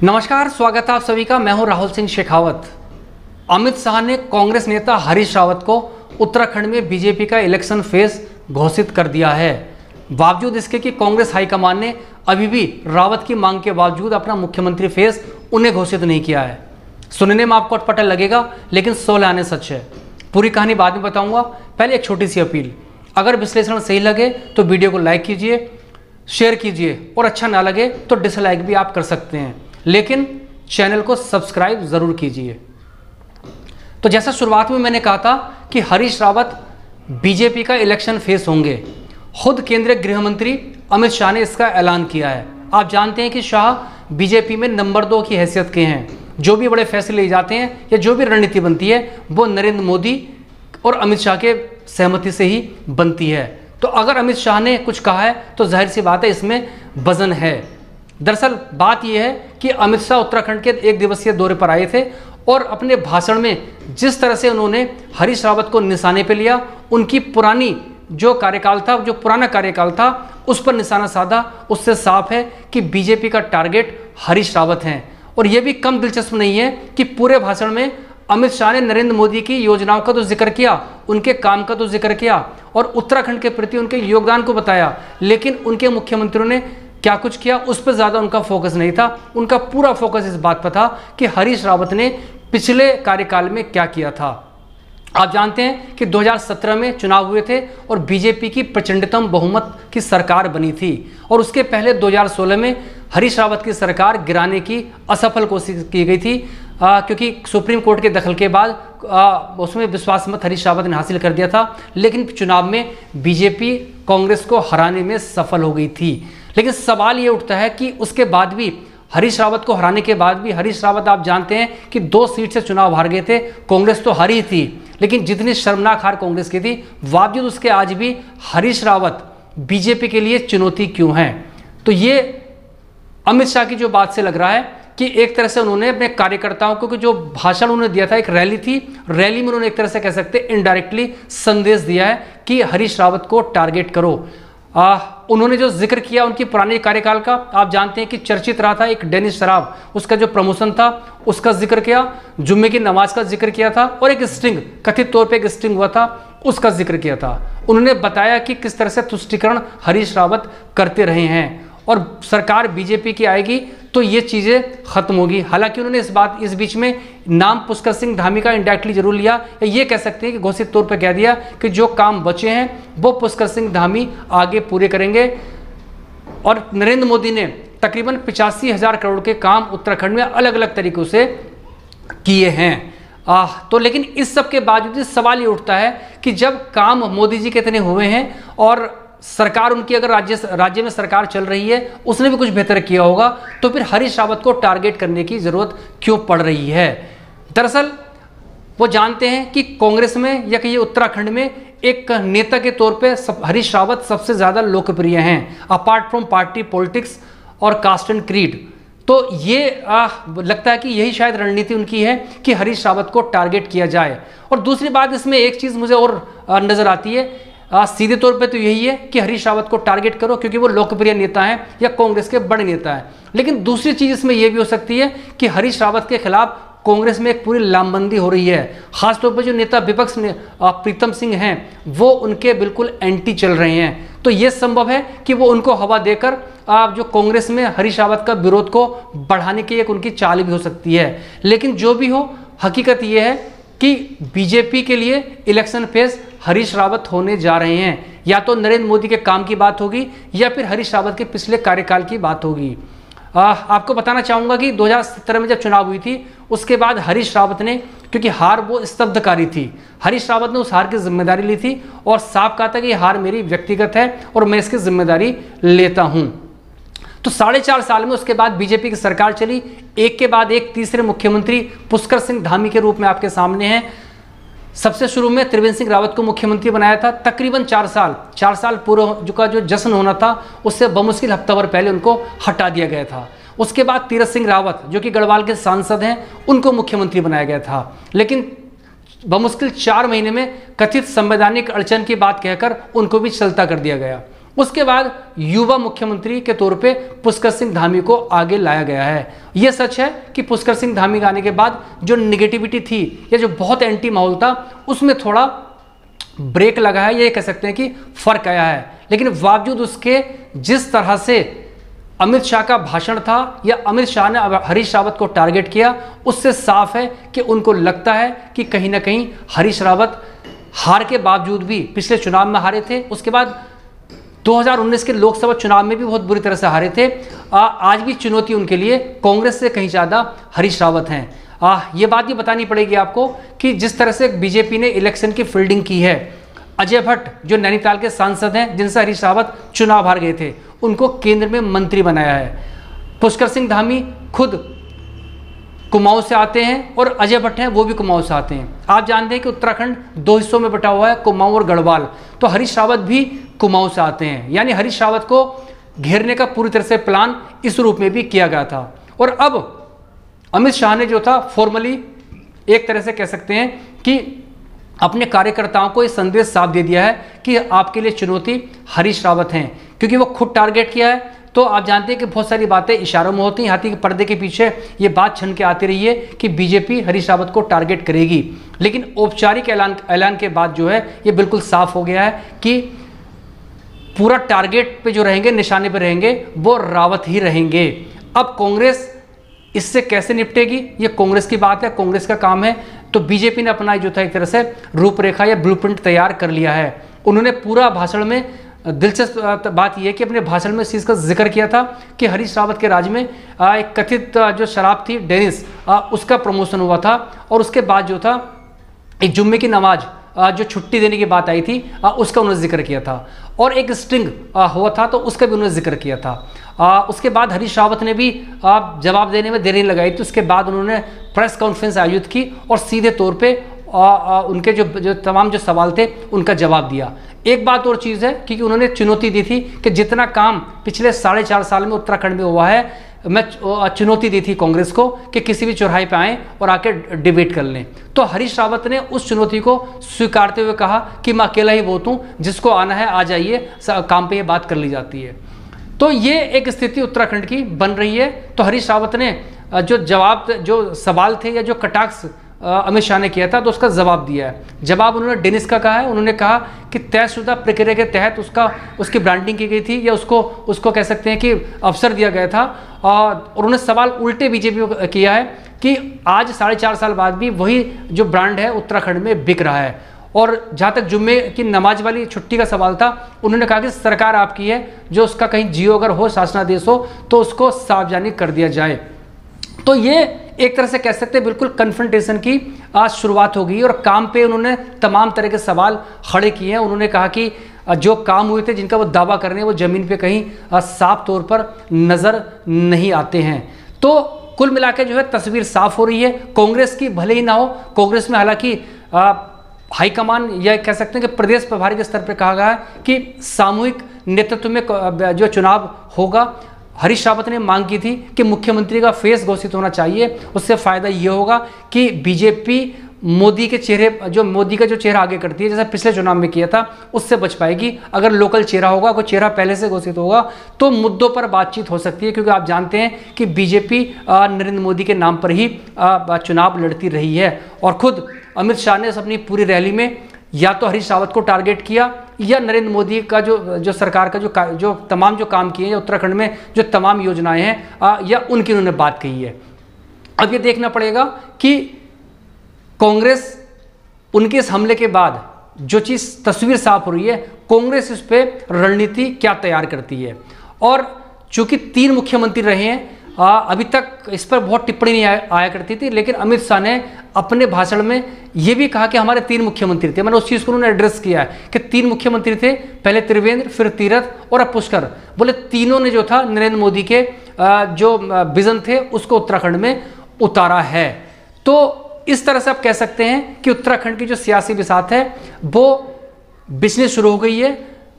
नमस्कार, स्वागत है आप सभी का। मैं हूं राहुल सिंह शेखावत। अमित शाह ने कांग्रेस नेता हरीश रावत को उत्तराखंड में बीजेपी का इलेक्शन फेज घोषित कर दिया है। बावजूद इसके कि कांग्रेस हाईकमान ने अभी भी रावत की मांग के बावजूद अपना मुख्यमंत्री फेज उन्हें घोषित नहीं किया है। सुनने में आपको अटपटा लगेगा, लेकिन 16 आने सच है। पूरी कहानी बाद में बताऊंगा। पहले एक छोटी सी अपील, अगर विश्लेषण सही लगे तो वीडियो को लाइक कीजिए, शेयर कीजिए, और अच्छा ना लगे तो डिसलाइक भी आप कर सकते हैं, लेकिन चैनल को सब्सक्राइब जरूर कीजिए। तो जैसा शुरुआत में मैंने कहा था कि हरीश रावत बीजेपी का इलेक्शन फेस होंगे। खुद केंद्रीय गृह मंत्री अमित शाह ने इसका ऐलान किया है। आप जानते हैं कि शाह बीजेपी में नंबर 2 की हैसियत के हैं। जो भी बड़े फैसले लिए जाते हैं या जो भी रणनीति बनती है वो नरेंद्र मोदी और अमित शाह के सहमति से ही बनती है। तो अगर अमित शाह ने कुछ कहा है तो जाहिर सी बात है इसमें वजन है। दरअसल बात यह है कि अमित शाह उत्तराखंड के एक दिवसीय दौरे पर आए थे और अपने भाषण में जिस तरह से उन्होंने हरीश रावत को निशाने पे लिया, उनकी पुरानी जो कार्यकाल था, जो पुराना कार्यकाल था, उस पर निशाना साधा। उससे साफ है कि बीजेपी का टारगेट हरीश रावत हैं। और यह भी कम दिलचस्प नहीं है कि पूरे भाषण में अमित शाह ने नरेंद्र मोदी की योजनाओं का तो जिक्र किया, उनके काम का तो जिक्र किया और उत्तराखंड के प्रति उनके योगदान को बताया, लेकिन उनके मुख्यमंत्रियों ने क्या कुछ किया उस पर ज़्यादा उनका फोकस नहीं था। उनका पूरा फोकस इस बात पर था कि हरीश रावत ने पिछले कार्यकाल में क्या किया था। आप जानते हैं कि 2017 में चुनाव हुए थे और बीजेपी की प्रचंडतम बहुमत की सरकार बनी थी, और उसके पहले 2016 में हरीश रावत की सरकार गिराने की असफल कोशिश की गई थी, क्योंकि सुप्रीम कोर्ट के दखल के बाद उसमें विश्वास मत हरीश रावत ने हासिल कर दिया था। लेकिन चुनाव में बीजेपी कांग्रेस को हराने में सफल हो गई थी। लेकिन सवाल ये उठता है कि उसके बाद भी हरीश रावत को हराने के बाद भी हरीश रावत, आप जानते हैं कि 2 सीट से चुनाव हार गए थे। कांग्रेस तो हारी थी, लेकिन जितनी शर्मनाक हार कांग्रेस की थी, बावजूद उसके आज भी हरीश रावत बीजेपी के लिए चुनौती क्यों है? तो ये अमित शाह की जो बात से लग रहा है कि एक तरह से उन्होंने अपने कार्यकर्ताओं को जो भाषण उन्होंने दिया था, एक रैली थी, रैली में उन्होंने एक तरह से कह सकते इनडायरेक्टली संदेश दिया है कि हरीश रावत को टारगेट करो। उन्होंने जो जिक्र किया उनकी पुराने कार्यकाल का, आप जानते हैं कि चर्चित रहा था एक डेनिश शराब, उसका जो प्रमोशन था उसका जिक्र किया, जुम्मे की नमाज का जिक्र किया था, और एक स्टिंग, कथित तौर पे एक स्टिंग हुआ था, उसका जिक्र किया था। उन्होंने बताया कि किस तरह से तुष्टीकरण हरीश रावत करते रहे हैं और सरकार बीजेपी की आएगी तो ये चीज़ें खत्म होगी। हालांकि उन्होंने इस बीच में नाम पुष्कर सिंह धामी का इंडायरेक्टली जरूर लिया, या ये कह सकते हैं कि घोषित तौर पर कह दिया कि जो काम बचे हैं वो पुष्कर सिंह धामी आगे पूरे करेंगे। और नरेंद्र मोदी ने तकरीबन 85,000 करोड़ के काम उत्तराखंड में अलग अलग तरीकों से किए हैं। तो लेकिन इस सब के बावजूद सवाल ये उठता है कि जब काम मोदी जी के इतने हुए हैं और सरकार उनकी अगर राज्य में सरकार चल रही है, उसने भी कुछ बेहतर किया होगा, तो फिर हरीश रावत को टारगेट करने की जरूरत क्यों पड़ रही है? दरअसल वो जानते हैं कि कांग्रेस में या कि उत्तराखंड में एक नेता के तौर पे हरीश रावत सबसे ज्यादा लोकप्रिय हैं, अपार्ट फ्रॉम पार्टी पॉलिटिक्स और कास्ट एंड क्रीड। तो ये लगता है कि यही शायद रणनीति उनकी है कि हरीश रावत को टारगेट किया जाए। और दूसरी बात, इसमें एक चीज मुझे और नजर आती है, सीधे तौर पे तो यही है कि हरीश रावत को टारगेट करो क्योंकि वो लोकप्रिय नेता हैं या कांग्रेस के बड़े नेता हैं। लेकिन दूसरी चीज इसमें यह भी हो सकती है कि हरीश रावत के खिलाफ कांग्रेस में एक पूरी लामबंदी हो रही है। खासतौर पर जो नेता विपक्ष ने प्रीतम सिंह हैं, वो उनके बिल्कुल एंटी चल रहे हैं। तो यह संभव है कि वो उनको हवा देकर जो कांग्रेस में हरीश रावत का विरोध को बढ़ाने की एक उनकी चाल भी हो सकती है। लेकिन जो भी हो, हकीकत यह है कि बीजेपी के लिए इलेक्शन फेज हरीश रावत होने जा रहे हैं। या तो नरेंद्र मोदी के काम की बात होगी या फिर हरीश रावत के पिछले कार्यकाल की बात होगी। आपको बताना चाहूंगा कि 2017 में जब चुनाव हुई थी, उसके बाद हरीश रावत ने, क्योंकि हार वो स्तब्धकारी थी, हरीश रावत ने उस हार की जिम्मेदारी ली थी और साफ कहा था कि हार मेरी व्यक्तिगत है और मैं इसकी जिम्मेदारी लेता हूं। तो 4.5 साल में उसके बाद बीजेपी की सरकार चली, एक के बाद एक तीसरे मुख्यमंत्री पुष्कर सिंह धामी के रूप में आपके सामने हैं। सबसे शुरू में त्रिवेंद्र सिंह रावत को मुख्यमंत्री बनाया था। तकरीबन 4 साल पूर्व का जो जश्न होना था, उससे बमुश्किल हफ्ता भर पहले उनको हटा दिया गया था। उसके बाद तीरथ सिंह रावत, जो कि गढ़वाल के सांसद हैं, उनको मुख्यमंत्री बनाया गया था। लेकिन बमुश्किल 4 महीने में कथित संवैधानिक अड़चन की बात कहकर उनको भी चलता कर दिया गया। उसके बाद युवा मुख्यमंत्री के तौर पे पुष्कर सिंह धामी को आगे लाया गया है। यह सच है कि पुष्कर सिंह धामी आने के बाद जो निगेटिविटी थी या जो बहुत एंटी माहौल था उसमें थोड़ा ब्रेक लगा है, ये कह सकते हैं कि फर्क आया है। लेकिन बावजूद उसके जिस तरह से अमित शाह का भाषण था या अमित शाह ने हरीश रावत को टारगेट किया, उससे साफ है कि उनको लगता है कि कहीं ना कहीं हरीश रावत हार के बावजूद भी, पिछले चुनाव में हारे थे, उसके बाद 2019 के लोकसभा चुनाव में भी बहुत बुरी तरह से हारे थे, आज भी चुनौती उनके लिए कांग्रेस से कहीं ज़्यादा हरीश रावत हैं। ये बात भी बतानी पड़ेगी आपको कि जिस तरह से बीजेपी ने इलेक्शन की फील्डिंग की है, अजय भट्ट जो नैनीताल के सांसद हैं जिनसे हरीश रावत चुनाव हार गए थे, उनको केंद्र में मंत्री बनाया है। पुष्कर सिंह धामी खुद कुमाऊं से आते हैं और अजय भट्ट हैं वो भी कुमाऊं से आते हैं। आप जानते हैं कि उत्तराखंड 2 हिस्सों में बटा हुआ है, कुमाऊं और गढ़वाल, तो हरीश रावत भी कुमाऊं से आते हैं। यानी हरीश रावत को घेरने का पूरी तरह से प्लान इस रूप में भी किया गया था। और अब अमित शाह ने जो था फॉर्मली एक तरह से कह सकते हैं कि अपने कार्यकर्ताओं को ये संदेश साफ दे दिया है कि आपके लिए चुनौती हरीश रावत हैं, क्योंकि वो खुद टारगेट किया है। तो आप जानते हैं कि बहुत सारी बातें इशारों में होती हैं, हाथी के पर्दे के पीछे ये बात छन के आती रही है कि बीजेपी हरीश रावत को टारगेट करेगी, लेकिन औपचारिक ऐलान के बाद जो है ये बिल्कुल साफ हो गया है कि पूरा टारगेट पे जो रहेंगे, निशाने पे रहेंगे, वो रावत ही रहेंगे। अब कांग्रेस इससे कैसे निपटेगी ये कांग्रेस की बात है, कांग्रेस का काम है। तो बीजेपी ने अपना जो था एक तरह से रूपरेखा या ब्लूप्रिंट तैयार कर लिया है। उन्होंने पूरा भाषण में, दिलचस्प बात यह है कि अपने भाषण में इस चीज़ का जिक्र किया था कि हरीश रावत के राज में एक कथित जो शराब थी डेनिस, उसका प्रमोशन हुआ था, और उसके बाद जो था एक जुम्मे की नमाज जो छुट्टी देने की बात आई थी उसका उन्होंने जिक्र किया था, और एक स्टिंग हुआ था तो उसका भी उन्होंने जिक्र किया था। उसके बाद हरीश रावत ने भी जवाब देने में देरी लगाई थी। उसके बाद उन्होंने प्रेस कॉन्फ्रेंस आयोजित की और सीधे तौर पे उनके जो तमाम जो सवाल थे उनका जवाब दिया। एक बात और चीज़ है कि उन्होंने चुनौती दी थी कि जितना काम पिछले 4.5 साल में उत्तराखंड में हुआ है, मैं चुनौती दी थी कांग्रेस को कि किसी भी चौराहे पे आएँ और आके डिबेट कर लें। तो हरीश रावत ने उस चुनौती को स्वीकारते हुए कहा कि मैं अकेला ही वोट हूँ, जिसको आना है आ जाइए, काम पे ये बात कर ली जाती है। तो ये एक स्थिति उत्तराखंड की बन रही है। तो हरीश रावत ने जो सवाल थे या जो कटाक्ष अमित शाह ने किया था तो उसका जवाब दिया है। जवाब उन्होंने डेनिस का कहा है। उन्होंने कहा कि तयशुदा प्रक्रिया के तहत उसकी ब्रांडिंग की गई थी या उसको कह सकते हैं कि अवसर दिया गया था, और उन्होंने सवाल उल्टे बीजेपी को किया है कि आज 4.5 साल बाद भी वही जो ब्रांड है उत्तराखंड में बिक रहा है। और जहाँ तक जुम्मे की नमाज वाली छुट्टी का सवाल था, उन्होंने कहा कि सरकार आपकी है, जो उसका कहीं जियो अगर हो, शासनादेश हो, तो उसको सार्वजनिक कर दिया जाए। तो ये एक तरह से कह सकते हैं बिल्कुल कन्फ्रंटेशन की आज शुरुआत हो गई, और काम पे उन्होंने तमाम तरह के सवाल खड़े किए हैं। उन्होंने कहा कि जो काम हुए थे, जिनका वो दावा कर रहे हैं, वो ज़मीन पे कहीं साफ तौर पर नज़र नहीं आते हैं। तो कुल मिलाकर जो है तस्वीर साफ हो रही है। कांग्रेस की भले ही ना हो, कांग्रेस में हालांकि हाईकमान या कह सकते हैं कि प्रदेश प्रभारी के स्तर पर कहा गया है कि सामूहिक नेतृत्व में जो चुनाव होगा। हरीश रावत ने मांग की थी कि मुख्यमंत्री का फेस घोषित होना चाहिए। उससे फ़ायदा ये होगा कि बीजेपी मोदी के चेहरे, जो मोदी का जो चेहरा आगे करती है, जैसे पिछले चुनाव में किया था, उससे बच पाएगी। अगर लोकल चेहरा होगा, कोई चेहरा पहले से घोषित होगा, तो मुद्दों पर बातचीत हो सकती है, क्योंकि आप जानते हैं कि बीजेपी नरेंद्र मोदी के नाम पर ही चुनाव लड़ती रही है। और खुद अमित शाह ने अपनी पूरी रैली में या तो हरीश रावत को टारगेट किया या नरेंद्र मोदी का जो सरकार का जो तमाम जो काम किए हैं, उत्तराखंड में जो तमाम योजनाएं हैं, या उनकी उन्होंने बात कही है। अब ये देखना पड़ेगा कि कांग्रेस, उनके इस हमले के बाद जो चीज़ तस्वीर साफ हो रही है, कांग्रेस इस पर रणनीति क्या तैयार करती है। और चूंकि 3 मुख्यमंत्री रहे हैं, अभी तक इस पर बहुत टिप्पणी नहीं आया करती थी, लेकिन अमित शाह ने अपने भाषण में ये भी कहा कि हमारे 3 मुख्यमंत्री थे। मैंने उस चीज़ को उन्होंने एड्रेस किया है कि 3 मुख्यमंत्री थे, पहले त्रिवेंद्र, फिर तीरथ और अब पुष्कर। बोले तीनों ने जो था नरेंद्र मोदी के जो विजन थे उसको उत्तराखंड में उतारा है। तो इस तरह से आप कह सकते हैं कि उत्तराखंड की जो सियासी बिसात है वो बिजनेस शुरू हो गई है।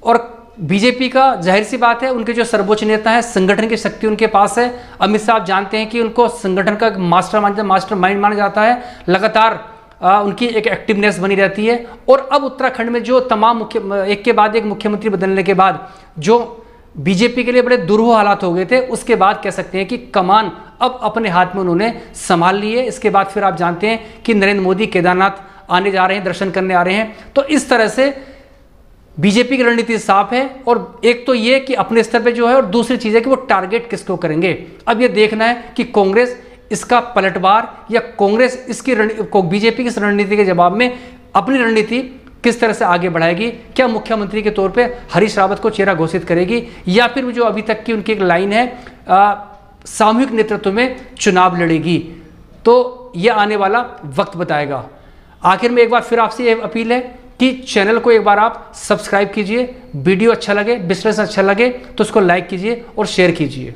और बीजेपी का जाहिर सी बात है, उनके जो सर्वोच्च नेता हैं, संगठन की शक्ति उनके पास है। अमित शाह आप जानते हैं कि उनको संगठन का मास्टरमाइंड माना जाता है। लगातार उनकी एक एक्टिवनेस बनी रहती है। और अब उत्तराखंड में जो तमाम एक के बाद एक मुख्यमंत्री बदलने के बाद जो बीजेपी के लिए बड़े दुरूह हालात हो गए थे, उसके बाद कह सकते हैं कि कमान अब अपने हाथ में उन्होंने संभाल ली है। इसके बाद फिर आप जानते हैं कि नरेंद्र मोदी केदारनाथ आने जा रहे हैं, दर्शन करने आ रहे हैं। तो इस तरह से बीजेपी की रणनीति साफ है। और एक तो ये कि अपने स्तर पे जो है, और दूसरी चीज है कि वो टारगेट किसको करेंगे। अब ये देखना है कि कांग्रेस इसका पलटवार या कांग्रेस इसकी बीजेपी की इस रणनीति के जवाब में अपनी रणनीति किस तरह से आगे बढ़ाएगी। क्या मुख्यमंत्री के तौर पे हरीश रावत को चेहरा घोषित करेगी, या फिर जो अभी तक की उनकी एक लाइन है सामूहिक नेतृत्व में चुनाव लड़ेगी। तो यह आने वाला वक्त बताएगा। आखिर में एक बार फिर आपसे यह अपील है कि चैनल को एक बार आप सब्सक्राइब कीजिए, वीडियो अच्छा लगे, विश्लेषण अच्छा लगे तो उसको लाइक कीजिए और शेयर कीजिए।